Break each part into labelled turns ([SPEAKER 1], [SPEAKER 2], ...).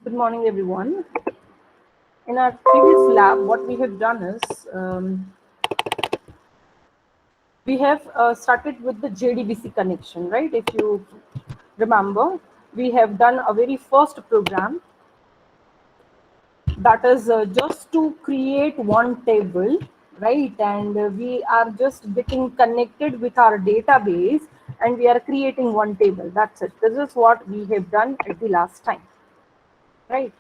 [SPEAKER 1] Good morning, everyone. In our previous lab, what we have done is we have started with the JDBC connection, right? If you remember, we have done a very first program that is just to create one table, right? And we are just getting connected with our database and we are creating one table. That's it. This is what we have done at the last time, right?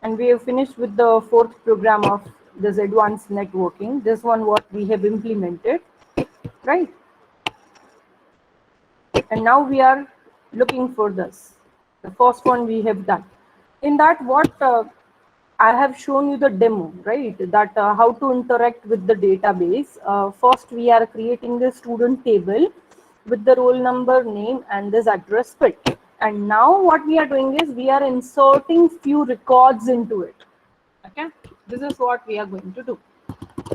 [SPEAKER 1] And we have finished with the fourth program of this advanced networking. This one what we have implemented, right? And now we are looking for this. The first one we have done. In that what I have shown you the demo, right? That how to interact with the database. First we are creating the student table with the roll number, name and this address field. And now what we are doing is we are inserting few records into it. Okay, this is what we are going to do.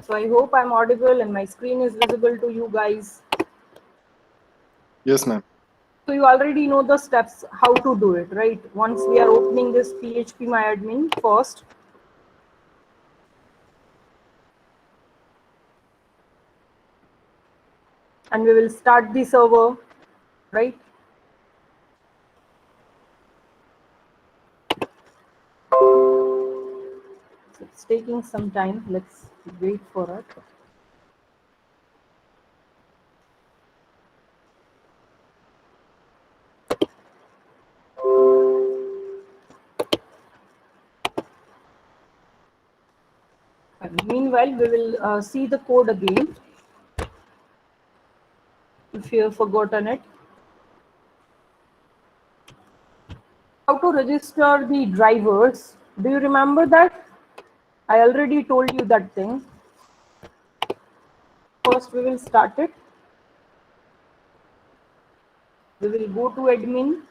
[SPEAKER 1] So I hope I'm audible and my screen is visible to you guys.
[SPEAKER 2] Yes, ma'am.
[SPEAKER 1] So you already know the steps how to do it, right? Once we are opening this PHP MyAdmin first, and we will start the server, right? So it's taking some time. Let's wait for it. And meanwhile, we will see the code again if you have forgotten it. How to register the drivers? Do you remember that? I already told you that thing. First, we will start it. We will go to admin.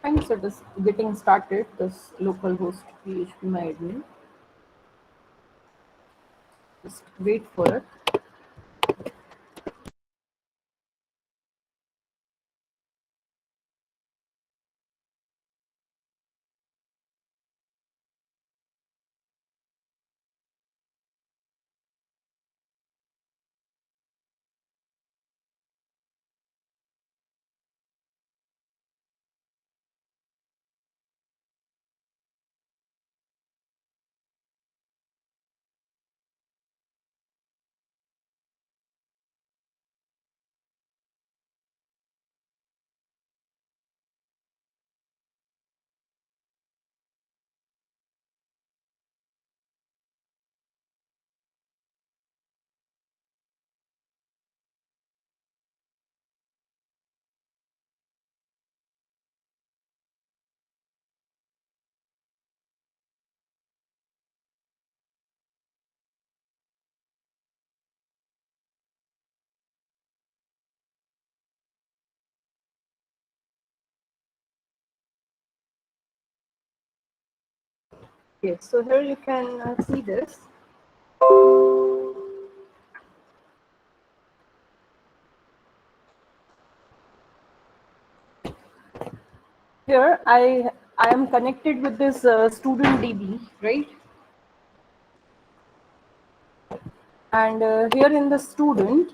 [SPEAKER 1] And so it is getting started, this localhost PHP MyAdmin. Just wait for it. Yes, so here you can see this. Here I am connected with this student DB, right? And here in the student,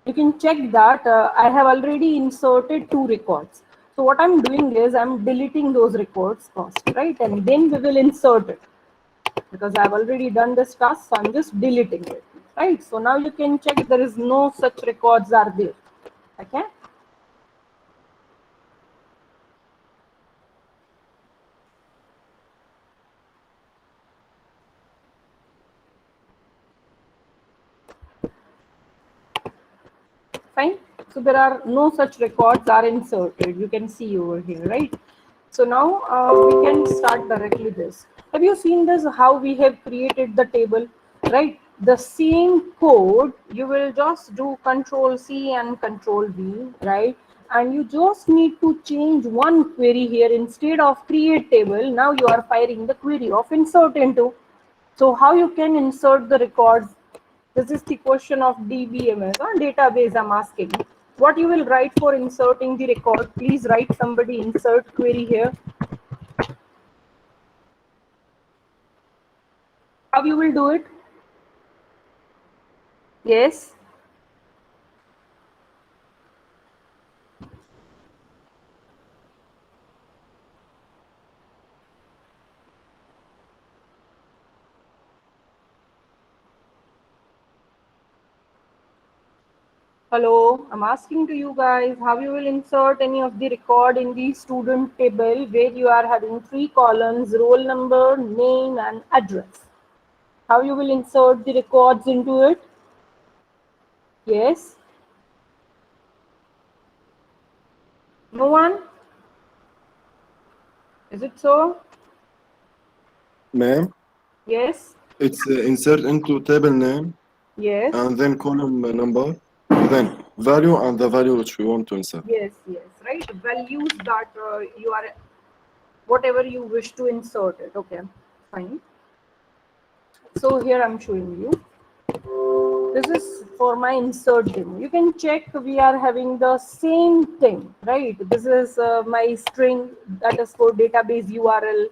[SPEAKER 1] you can check that I have already inserted 2 records. So what I'm doing is I'm deleting those records first, right? And then we will insert it because I've already done this task. So I'm just deleting it, right? So now you can check there is no such records are there. Okay. Fine. So there are no such records are inserted. You can see over here, right? So now we can start directly this. Have you seen this? How we have created the table, right? The same code, you will just do Control C and Control V, right? And you just need to change one query here. Instead of create table, now you are firing the query of insert into. So how you can insert the records? This is the question of DBMS, database I'm asking. What you will write for inserting the record? Please write somebody insert query here. How you will do it? Yes. Hello, I'm asking to you guys how you will insert any of the record in the student table where you are having 3 columns, roll number, name and address. How you will insert the records into it? Yes. No one? Is it so?
[SPEAKER 2] Ma'am,
[SPEAKER 1] Yes.
[SPEAKER 2] it's insert into table name
[SPEAKER 1] Yes.
[SPEAKER 2] and then column number, then value and the value which we want to insert.
[SPEAKER 1] Yes, yes, right. Values that you are, whatever you wish to insert it. Okay, fine. So here I'm showing you. This is for my insert demo. You can check we are having the same thing, right? This is my string that is for database URL.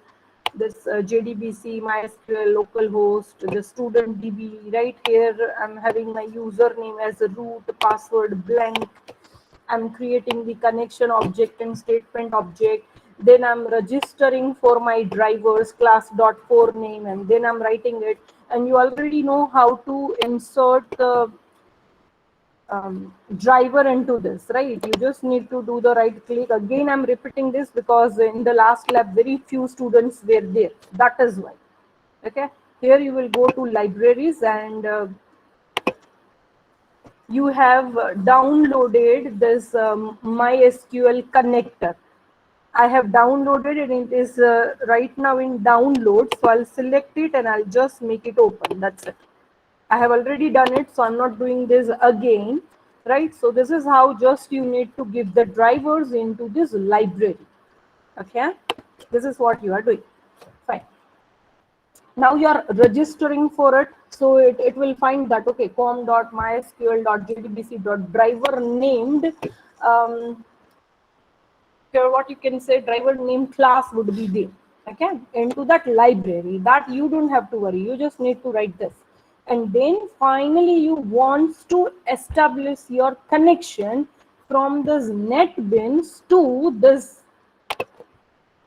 [SPEAKER 1] This JDBC, MySQL, localhost, the student DB. Right here, I'm having my username as a root, password blank. I'm creating the connection object and statement object. Then I'm registering for my drivers class.core name, and then I'm writing it. And you already know how to insert the driver into this, right? You just need to do the right click. Again, I'm repeating this because in the last lab, very few students were there. That is why. Okay. Here you will go to libraries and you have downloaded this MySQL connector. I have downloaded it. It is right now in download. So I'll select it and I'll just make it open. That's it. I have already done it, so I'm not doing this again, right? So this is how just you need to give the drivers into this library. Okay, this is what you are doing. Fine. Now you are registering for it, so it will find that okay, com.mysql.jdbc.driver named here what you can say driver name class would be there, okay, into that library. That you don't have to worry, you just need to write this. And then finally you want to establish your connection from this NetBeans to this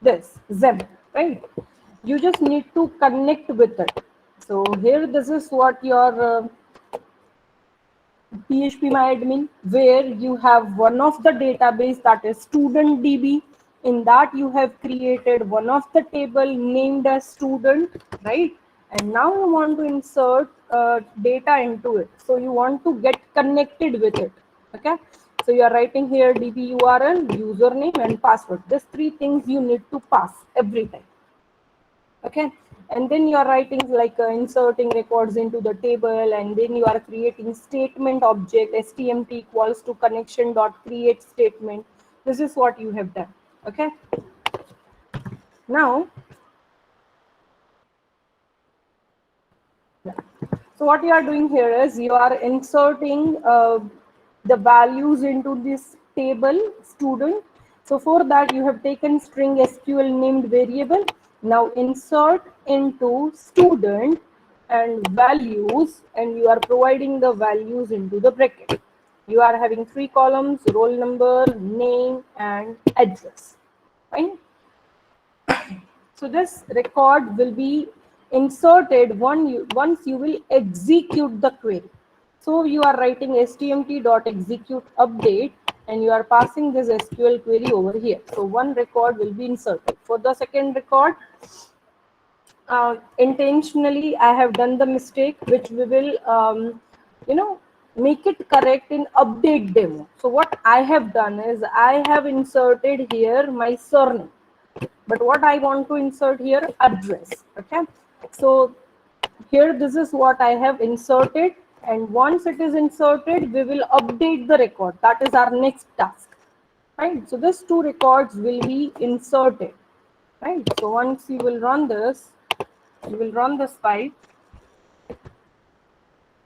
[SPEAKER 1] XAMPP, right? You just need to connect with it. So here this is what your PHPMyAdmin, where you have one of the database that is student DB. In that you have created one of the table named as student, right? And now you want to insert data into it. So you want to get connected with it. Okay. So you are writing here DB URL, username, and password. These 3 things you need to pass every time. Okay, and then you are writing like inserting records into the table, and then you are creating statement object stmt equals to connection dot create statement. This is what you have done. Okay, now so what you are doing here is you are inserting the values into this table student. So for that you have taken string SQL named variable. Now insert into student and values, and you are providing the values into the bracket. You are having 3 columns: roll number, name and address. Fine. So this record will be inserted once you will execute the query. So you are writing stmt.execute update and you are passing this SQL query over here. So one record will be inserted. For the second record, intentionally I have done the mistake, which we will make it correct in update demo. So what I have done is I have inserted here my surname, but what I want to insert here, address. Okay, so here this is what I have inserted, and once it is inserted we will update the record. That is our next task, right? So these two records will be inserted, right? So once you will run this, you will run this pipe.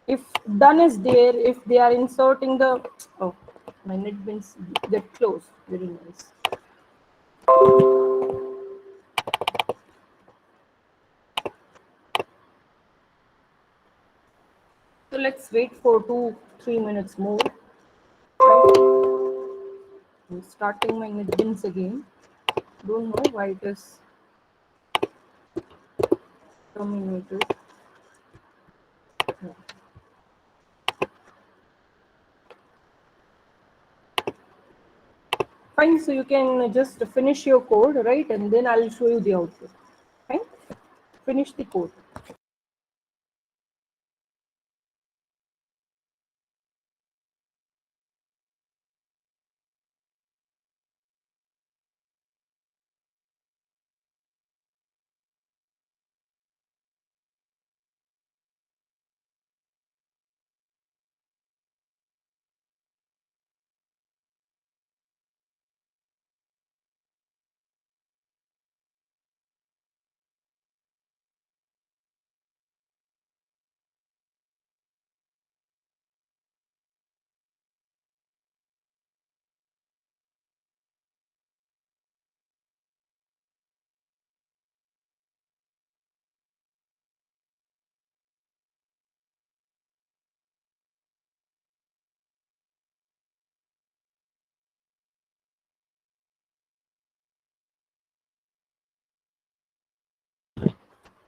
[SPEAKER 1] If done is there, if they are inserting the, oh, my NetBeans get closed, very nice. So let's wait for 2-3 minutes more. Right? I'm starting my NetBeans again. Don't know why it is terminated. No. Fine, so you can just finish your code, right? And then I'll show you the output. Fine? Finish the code.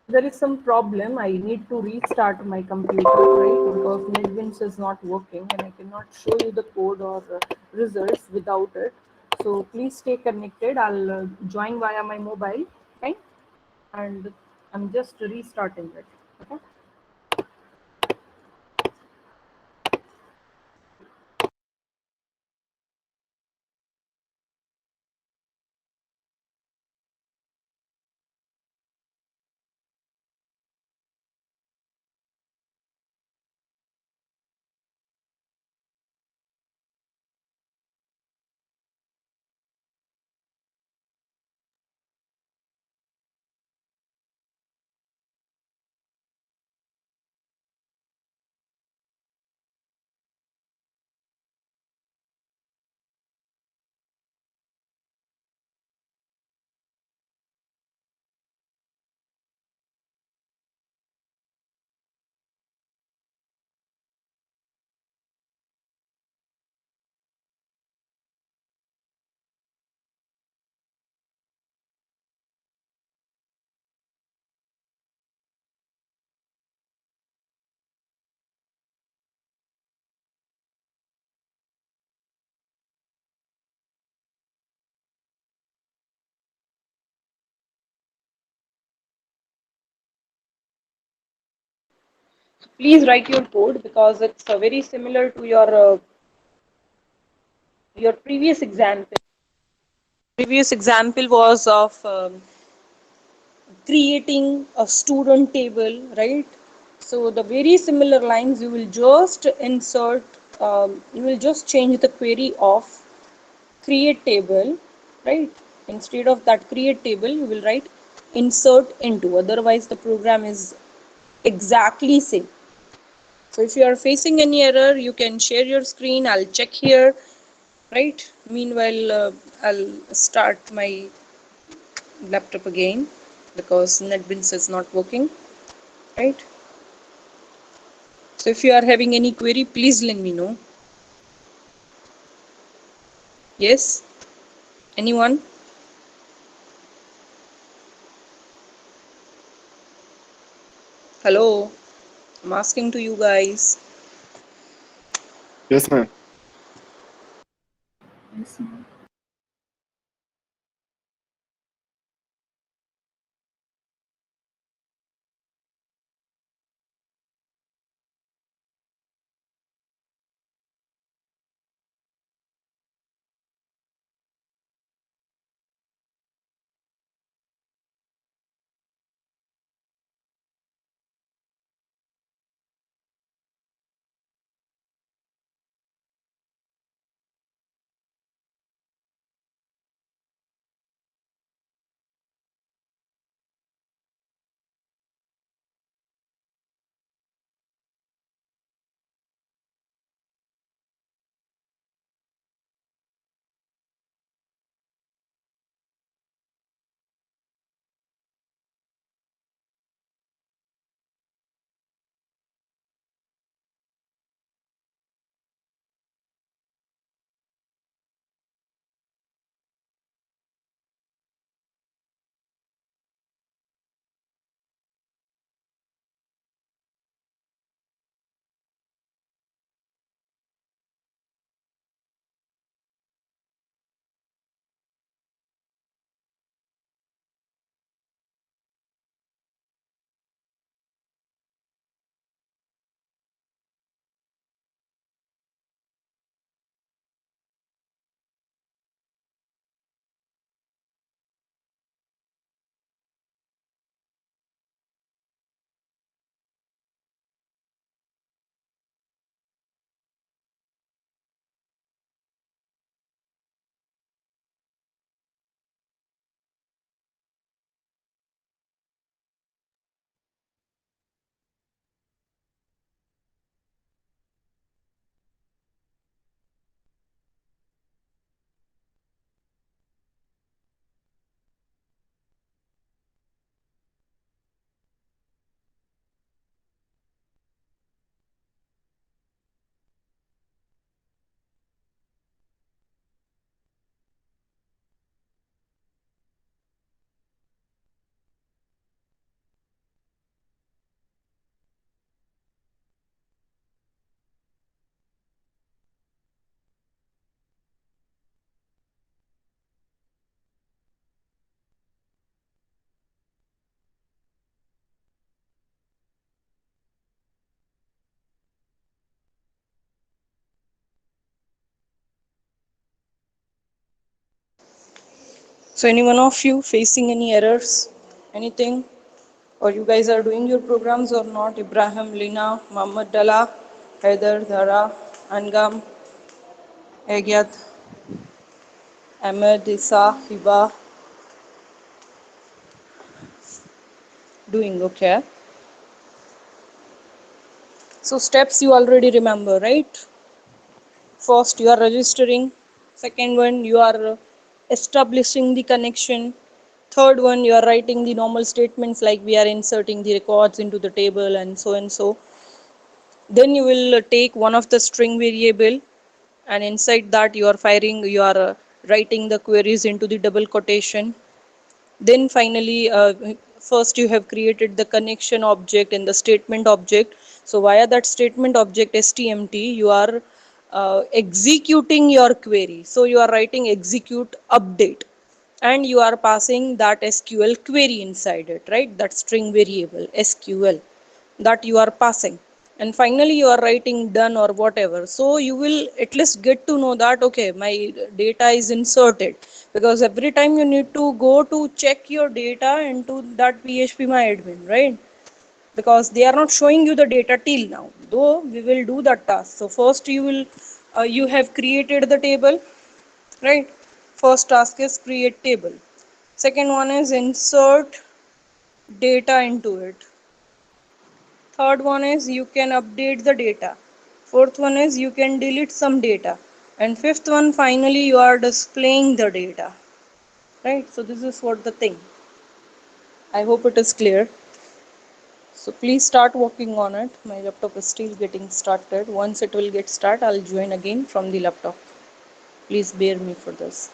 [SPEAKER 1] There is some problem. I need to restart my computer, right? Because NetBeans is not working and I cannot show you the code or results without it. So please stay connected. I'll join via my mobile, okay? And I'm just restarting it. Okay. Please write your code because it's very similar to your previous example. Previous example was of creating a student table, right? So the very similar lines you will just insert, you will just change the query of create table, right? Instead of that create table, you will write insert into. Otherwise, the program is exactly same. So if you are facing any error, you can share your screen. I'll check here, right? Meanwhile, I'll start my laptop again because NetBeans is not working, right? So if you are having any query, please let me know. Yes? Anyone? Hello? I'm asking to you guys.
[SPEAKER 2] Yes, ma'am.
[SPEAKER 1] Yes, ma'am.
[SPEAKER 3] So any one of you facing any errors, anything, or you guys are doing your programs or not? Ibrahim, Lina, Muhammad Dala, Haider, Dhara, Angam, Egyat, Ahmed, Isa, Hiba, doing okay. So steps you already remember, right? First you are registering, second one you are establishing the connection, third one you are writing the normal statements like we are inserting the records into the table and so and so. Then you will take one of the string variable, and inside that you are writing the queries into the double quotation. Then finally, first you have created the connection object and the statement object. So via that statement object stmt, you are executing your query. So you are writing execute update, and you are passing that SQL query inside it, right? That string variable SQL that you are passing. And finally you are writing done or whatever. So you will at least get to know that okay, my data is inserted, because every time you need to go to check your data into that PHP my admin, right? Because they are not showing you the data till now, though we will do that task. So first you have created the table, right? First task is create table, second one is insert data into it, third one is you can update the data, fourth one is you can delete some data, and fifth one finally you are displaying the data, right? So this is what the thing. I hope it is clear. So please start working on it. My laptop is still getting started. Once it will get start, I'll join again from the laptop. Please bear me for this.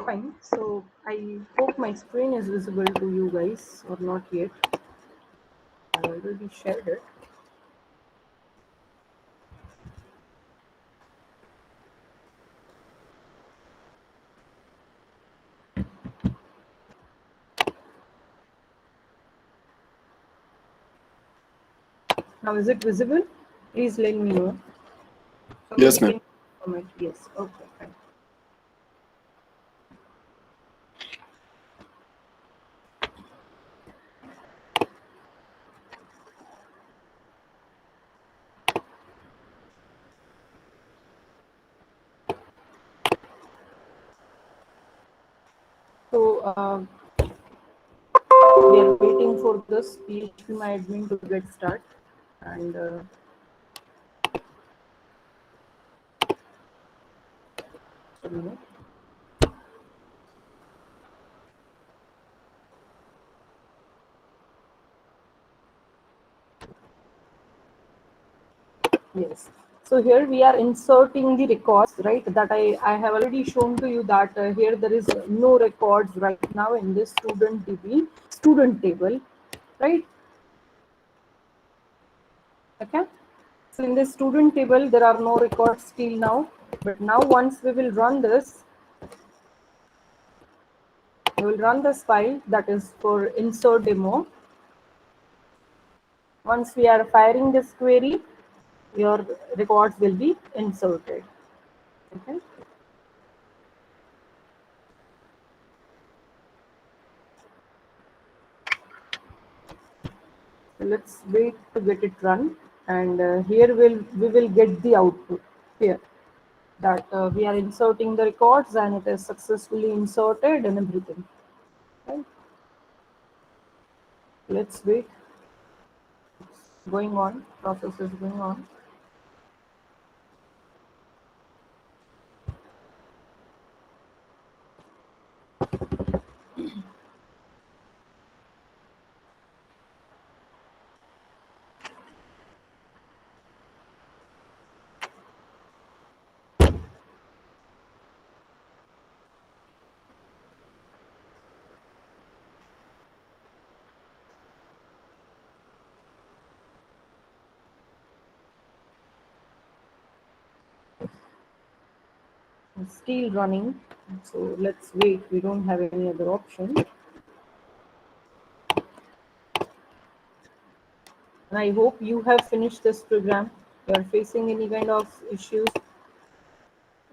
[SPEAKER 1] Fine. So I hope my screen is visible to you guys or not yet. I already shared it. Now is it visible? Please let me know.
[SPEAKER 2] Yes,
[SPEAKER 1] Somebody
[SPEAKER 2] ma'am.
[SPEAKER 1] can comment. Yes. Okay. Fine. So we are waiting for this PHP My Admin to get start, and a minute. Yes. So here we are inserting the records, right? That I have already shown to you that here there is no records right now in this student table, right? Okay. So in this student table, there are no records till now. But now once we will run this, we will run this file that is for insert demo. Once we are firing this query, your records will be inserted. Okay. So let's wait to get it run, and here we will get the output here that we are inserting the records and it is successfully inserted and everything. Right? Let's wait. It's going on. Process is going on. It's still running. So let's wait. We don't have any other option. And I hope you have finished this program. You are facing any kind of issues,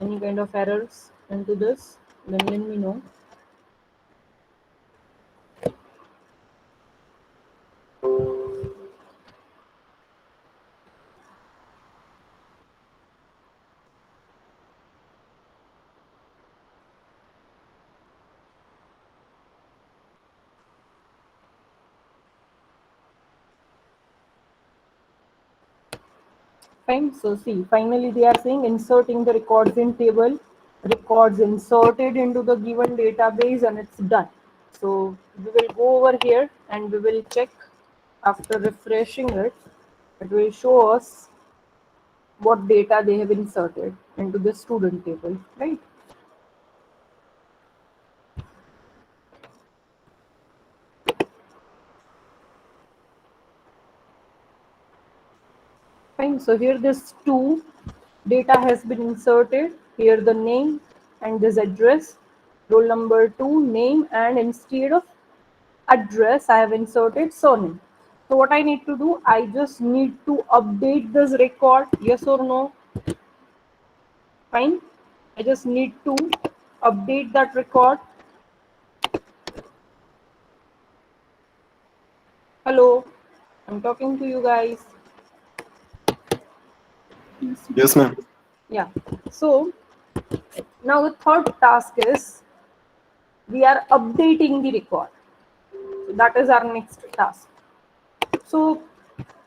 [SPEAKER 1] any kind of errors into this, then let me know. Fine. So see, finally they are saying inserting the records in table, records inserted into the given database, and it's done. So we will go over here and we will check after refreshing it. It will show us what data they have inserted into the student table, right? Fine. So here this two data has been inserted. Here the name and this address, roll number 2, name, and instead of address, I have inserted surname. So what I need to do, I just need to update this record, yes or no? Fine. I just need to update that record. Hello, I'm talking to you guys.
[SPEAKER 2] Yes, ma'am.
[SPEAKER 1] Yeah. So now the third task is we are updating the record. So that is our next task. So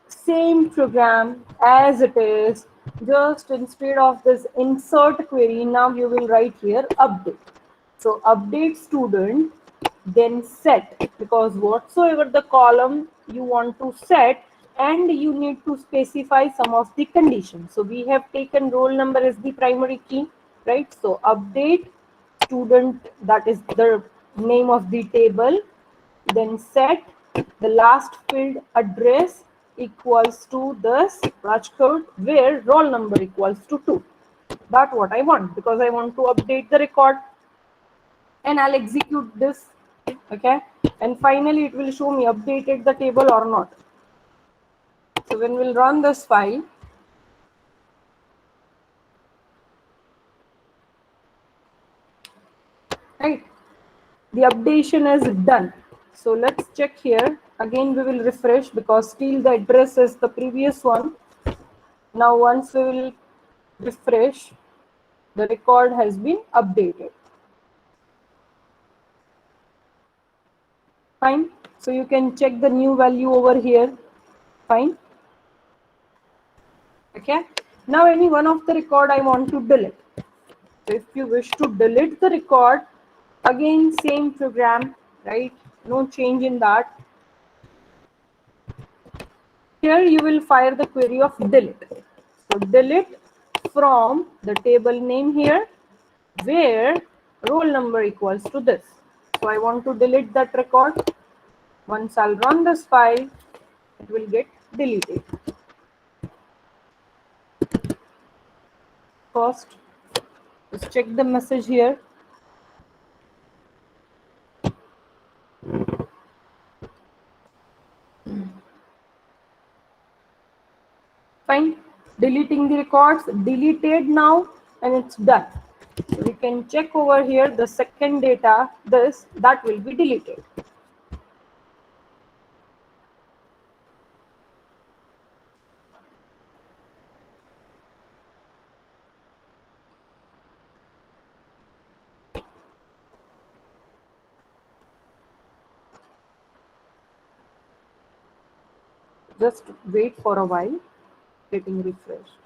[SPEAKER 1] same program as it is, just instead of this insert query, now you will write here update. So update student, then set, because whatsoever the column you want to set, and you need to specify some of the conditions. So we have taken roll number as the primary key, right? So update student, that is the name of the table, then set the last field address equals to this Rajkot, where roll number equals to 2. That's what I want, because I want to update the record, and I'll execute this. Okay, and finally it will show me updated the table or not. So when we'll run this file, right, the updation is done. So let's check here again. We will refresh because still the address is the previous one. Now once we will refresh, the record has been updated. Fine. So you can check the new value over here. Fine. Okay. Now any one of the record I want to delete. So if you wish to delete the record, again same program, right? No change in that. Here you will fire the query of delete. So delete from the table name here, where roll number equals to this. So I want to delete that record. Once I'll run this file, it will get deleted. First, let's check the message here. Fine. Deleting the records, deleted now, and it's done. So we can check over here the second data, this, that will be deleted. Just wait for a while, getting refreshed.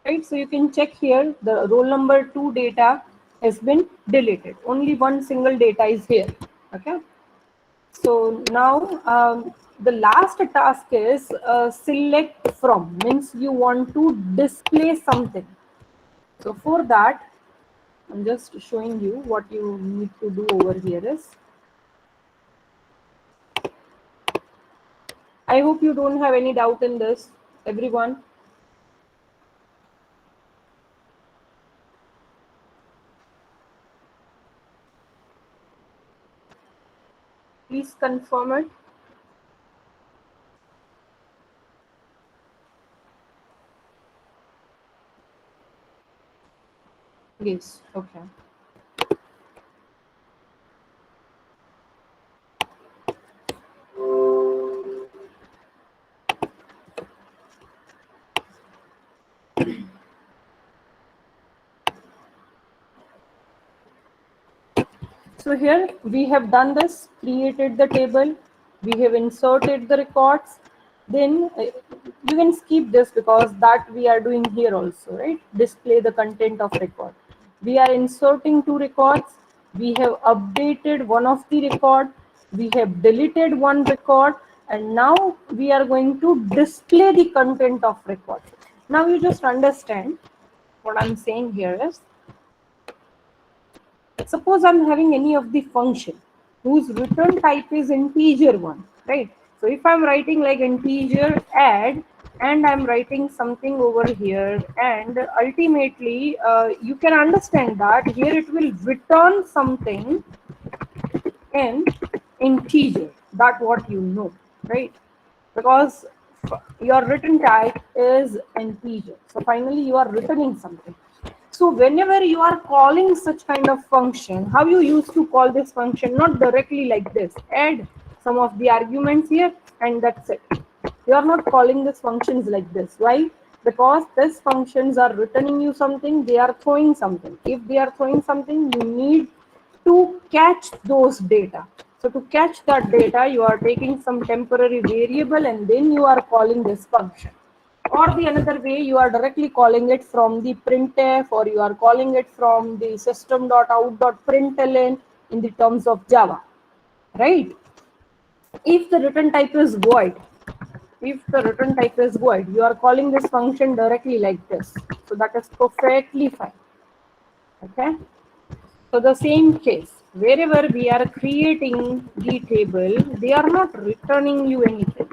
[SPEAKER 1] Right, so you can check here the roll number 2 data has been deleted. Only one single data is here. Okay. So now the last task is select from, means you want to display something. So for that, I'm just showing you what you need to do over here is. I hope you don't have any doubt in this, everyone. Please confirm it. Yes, okay. So here we have done this, created the table, we have inserted the records. Then you can skip this because that we are doing here also, right? Display the content of record. We are inserting 2 records. We have updated one of the record. We have deleted one record, and now we are going to display the content of record. Now you just understand what I'm saying here is, suppose I'm having any of the function whose return type is integer 1, right? So if I'm writing like integer add, and I'm writing something over here, and ultimately you can understand that here it will return something in integer. That what you know, right? Because your return type is integer. So finally you are returning something. So whenever you are calling such kind of function, how you used to call this function? Not directly like this, add some of the arguments here and that's it. You are not calling these functions like this. Why? Because these functions are returning you something, they are throwing something. If they are throwing something, you need to catch those data. So to catch that data, you are taking some temporary variable and then you are calling this function. Or the another way, you are directly calling it from the printf, or you are calling it from the system.out.println in the terms of Java. right? If the return type is void, you are calling this function directly like this. So that is perfectly fine. Okay. So the same case, wherever we are creating the table, they are not returning you anything.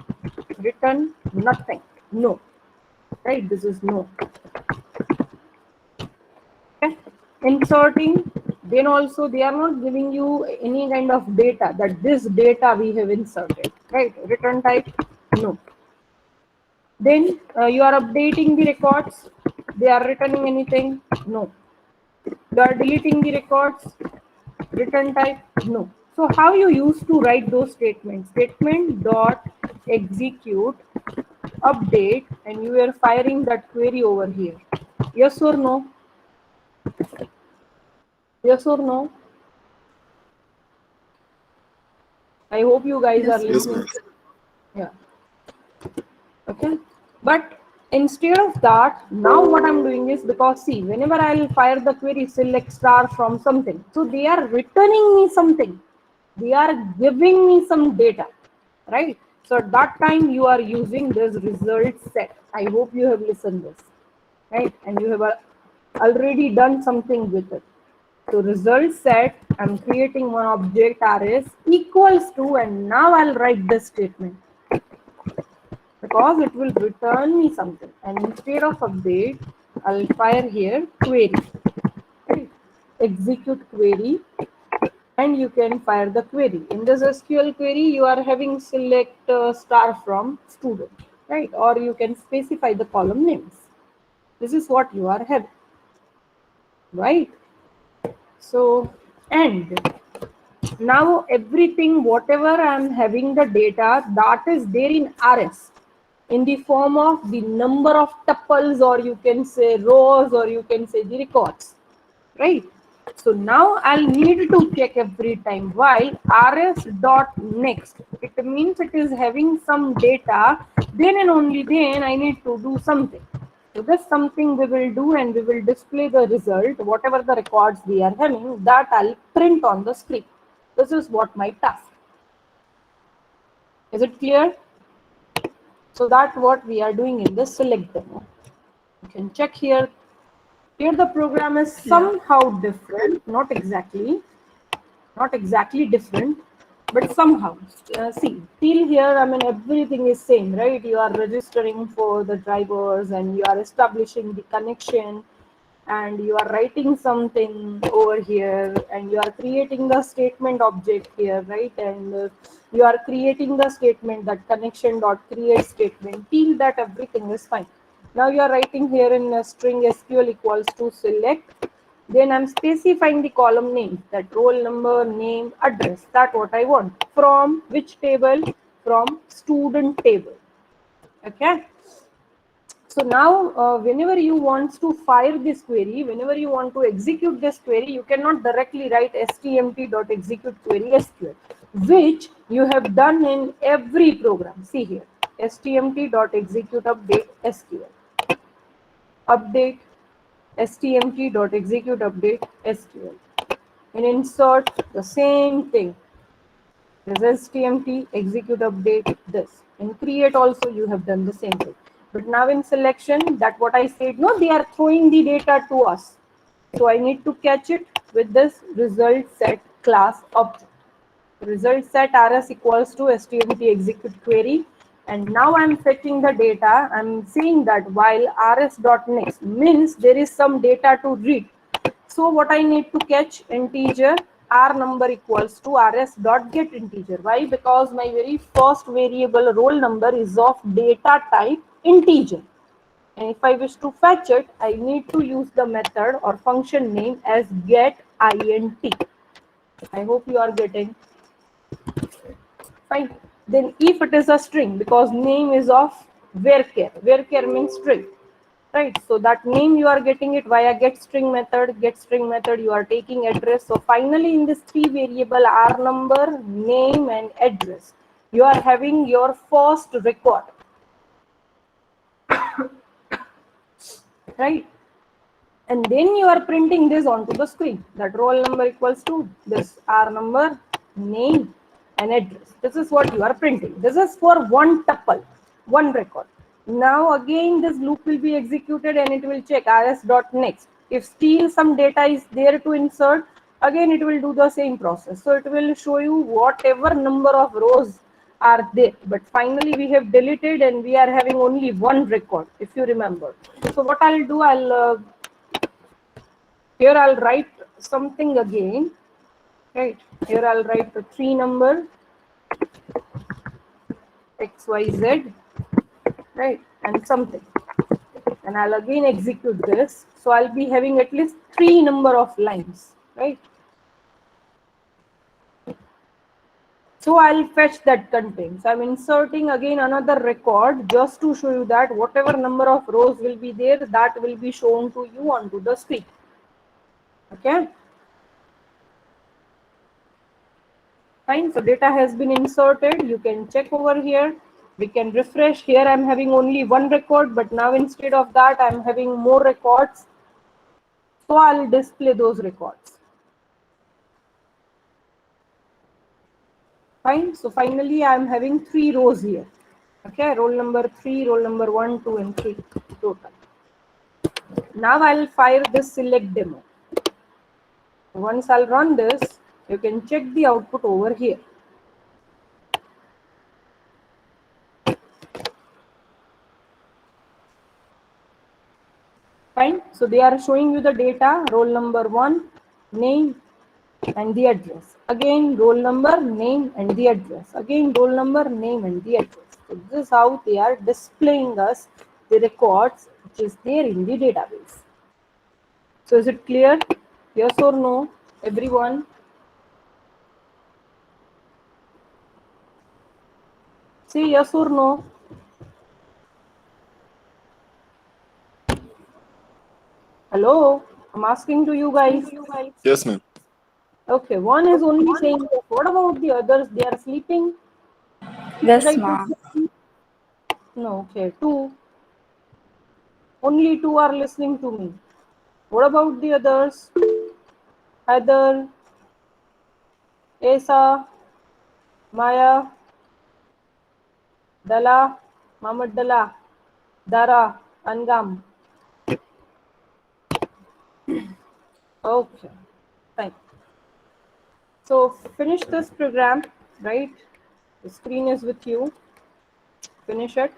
[SPEAKER 1] Return nothing. No. Right? This is no. Okay. Inserting, then also they are not giving you any kind of data, that this data we have inserted. Right? Return type, no. Then you are updating the records. They are returning anything? No. You are deleting the records. Return type? No. So how you used to write those statements? Statement dot execute update, and you are firing that query over here. Yes or no? Yes or no? I hope you guys are
[SPEAKER 2] Yes,
[SPEAKER 1] listening.
[SPEAKER 2] ma'am.
[SPEAKER 1] Yeah. Okay. But instead of that, now what I'm doing is, because see, whenever I'll fire the query select star from something, so they are returning me something. They are giving me some data, right? So at that time you are using this result set. I hope you have listened this, right? And you have already done something with it. So result set, I'm creating one object rs equals to, and now I'll write this statement, because it will return me something. And instead of update, I'll fire here query, right? Execute query, and you can fire the query. In this SQL query, you are having select star from student, right? Or you can specify the column names. This is what you are having, right? So, and now everything, whatever I'm having the data, that is there in RS in the form of the number of tuples, or you can say rows, or you can say the records, right? So now I'll need to check every time while rs dot next. It means it is having some data, then and only then I need to do something. So this something we will do, and we will display the result, whatever the records we are having, that I'll print on the screen. This is what my task. Is it clear? So that's what we are doing in the select demo. You can check here. Here the program is somehow different, not exactly different, but somehow. See, till here, I mean, everything is same, right? You are registering for the drivers, and you are establishing the connection, and you are writing something over here, and you are creating the statement object here, right? And you are creating the statement, that connection dot create statement. Till that, everything is fine. Now you are writing here in a string SQL equals to select, then I'm specifying the column name, that roll number, name, address, that what I want. From which table? From student table. Okay. So now whenever you want to fire this query, whenever you want to execute this query, you cannot directly write stmt.execute query SQL, which you have done in every program. See here, stmt.execute update SQL. Update stmt.execute update SQL. In insert, the same thing. This stmt execute update this. In create also you have done the same thing. But now in selection, that what I said, no, they are throwing the data to us. So I need to catch it with this result set class object. Result set rs equals to stmt execute query, and now I'm fetching the data. I'm saying that while rs.next means there is some data to read. So what I need to catch? Integer r number equals to rs dot get integer. Why? Because my very first variable roll number is of data type integer. And if I wish to fetch it, I need to use the method or function name as get int. I hope you are getting. Fine. Then if it is a string, because name is of where means string, right? So that name you are getting it via get string method, you are taking address. So finally in this three variable r number, name and address, you are having your first record, right? And then you are printing this onto the screen, that roll number equals to this r number, name an address. This is what you are printing. This is for one tuple, one record. Now again this loop will be executed and it will check rs.next. If still some data is there to insert, again it will do the same process. So it will show you whatever number of rows are there. But finally we have deleted and we are having only one record, if you remember. So what I'll do, here I'll write something again. Right, here I'll write the 3 number XYZ, right, and something. And I'll again execute this. So I'll be having at least 3 number of lines, right? So I'll fetch that content. So I'm inserting again another record just to show you that whatever number of rows will be there, that will be shown to you onto the screen. Okay. Fine. So data has been inserted. You can check over here. We can refresh. Here I'm having only one record, but now instead of that, I'm having more records. So I'll display those records. Fine. So finally, I'm having 3 rows here. Okay, roll number 3, roll number 1, 2, and 3 total. Now I'll fire this select demo. Once I'll run this, you can check the output over here. Fine. So they are showing you the data, roll number 1, name, and the address. Again, roll number, name, and the address. Again, roll number, name, and the address. So this is how they are displaying us the records which is there in the database. So is it clear? Yes or no, everyone? Say yes or no. Hello, I'm asking to you guys.
[SPEAKER 2] Yes, ma'am.
[SPEAKER 1] Okay, one is only saying yes. What about the others? They are sleeping? Should I
[SPEAKER 4] Yes,
[SPEAKER 1] take
[SPEAKER 4] ma'am.
[SPEAKER 1] them? No, okay, two. Only two are listening to me. What about the others? Heather, Asa, Maya, Dala, Muhammad Dala, Dara, Angam. Okay, fine. So finish this program, right? The screen is with you. Finish it.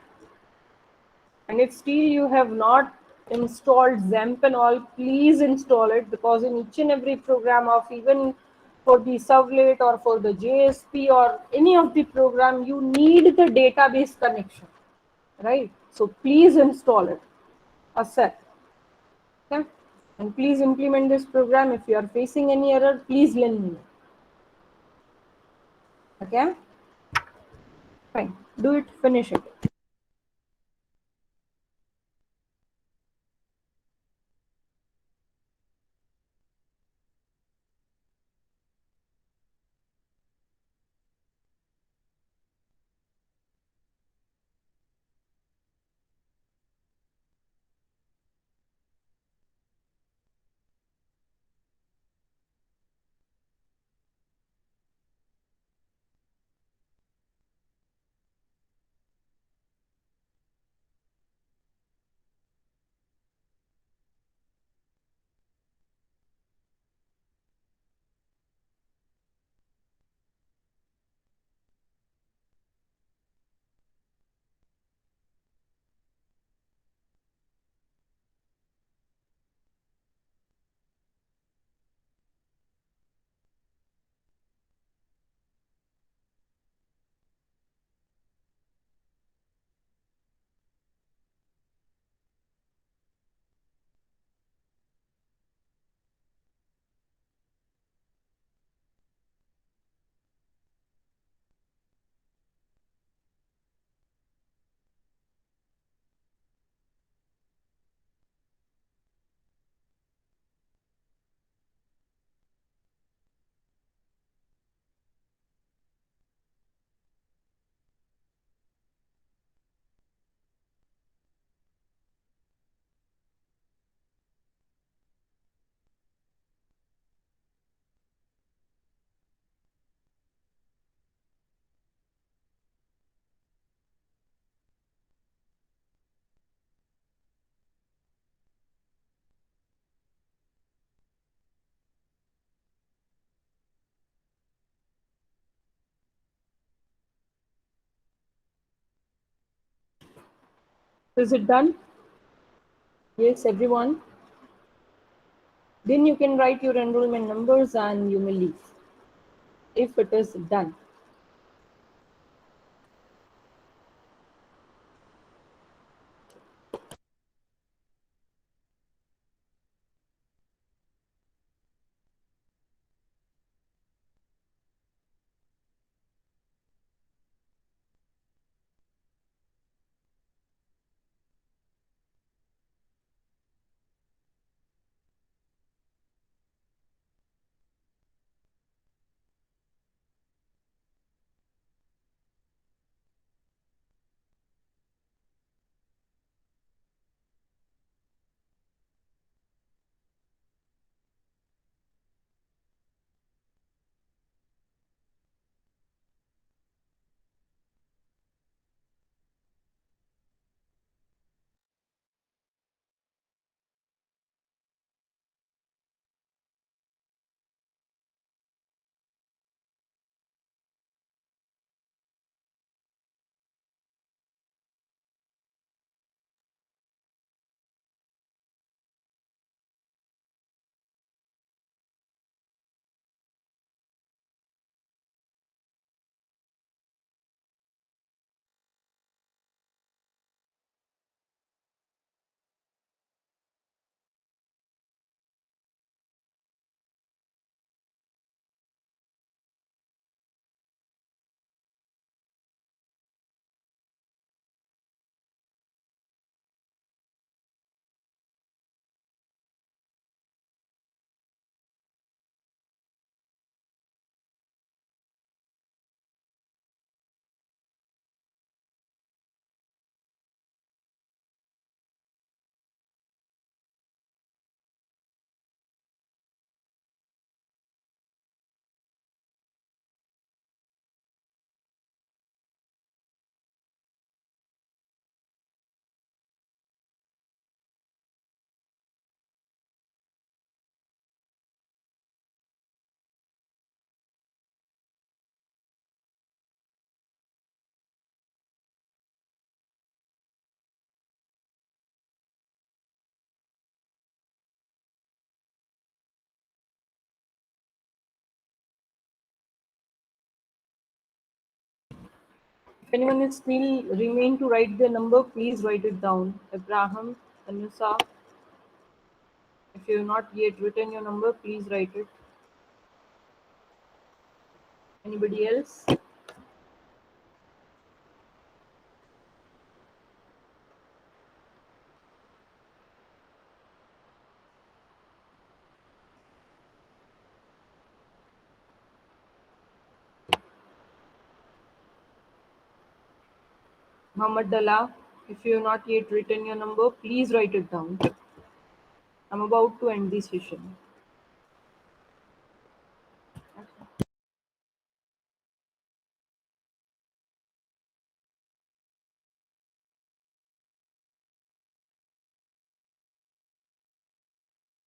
[SPEAKER 1] And if still you have not installed XAMPP and all, please install it, because in each and every program of even for the servlet or for the JSP or any of the program, you need the database connection, right? So please install it. Asset. Okay? And please implement this program. If you are facing any error, please let me know. Okay? Fine. Do it, finish it. Is it done? Yes, everyone. Then you can write your enrollment numbers and you may leave if it is done. If anyone is still remain to write their number, please write it down. Abraham, Anusa, if you have not yet written your number, please write it. Anybody else? Muhammad Dalla, if you have not yet written your number, please write it down. I'm about to end the session.